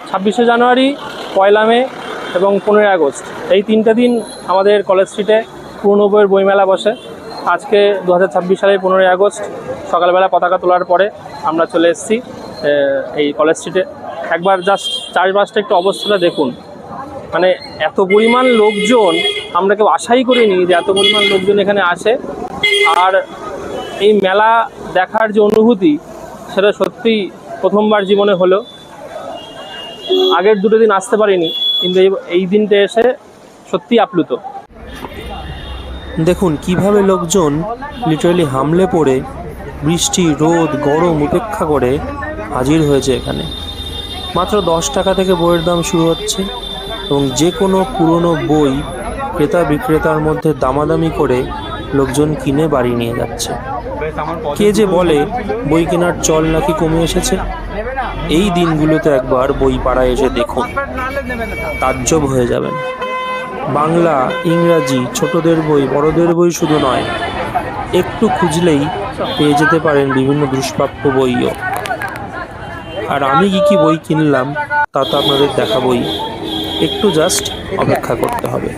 26শে জানুয়ারি, 1লা মে এবং 15ই আগস্ট, এই 3টে দিন আমাদের কলেজ স্ট্রিটে পুরনো বইয়ের বইমেলা বসে। আজকে 2026 সালের 15ই আগস্ট সকালবেলা পতাকা তোলার পরে আমরা চলে এসেছি এই কলেজ স্ট্রিটে। একবার জাস্ট চারপাশটা একটু অবস্থাটা দেখুন, মানে এত পরিমাণ লোকজন, আমরা কেউ আশাই করিনি যে এত পরিমাণ লোকজন এখানে আসে। আর এই মেলা দেখার যে অনুভূতি, সেটা সত্যিই প্রথমবার জীবনে হলো। আগের 2টো দিন আসতে পারিনি, কিন্তু এই দিনটা এসে সত্যি আপ্লুত। দেখুন কিভাবে লোকজন লিটারালি হামলে পড়ে বৃষ্টি, রোদ, গরম উপেক্ষা করে হাজির হয়েছে এখানে। মাত্র 10 টাকা থেকে বইয়ের দাম শুরু হচ্ছে এবং যে কোনো পুরনো বই ক্রেতা বিক্রেতার মধ্যে দামাদামি করে লোকজন কিনে বাড়ি নিয়ে যাচ্ছে। কে যে বলে বই কেনার চল নাকি কমে এসেছে। এই দিনগুলোতে একবার বই পাড়ায় এসে দেখুন, তাজ্জব হয়ে যাবেন। বাংলা, ইংরাজি, ছোটদের বই, বড়দের বই শুধু নয়, একটু খুঁজলেই পেয়ে যেতে পারেন বিভিন্ন দুষ্প্রাপ্য বইও। আর আমি কি বই কিনলাম তা তো আপনাদের দেখাবই, একটু জাস্ট অপেক্ষা করতে হবে।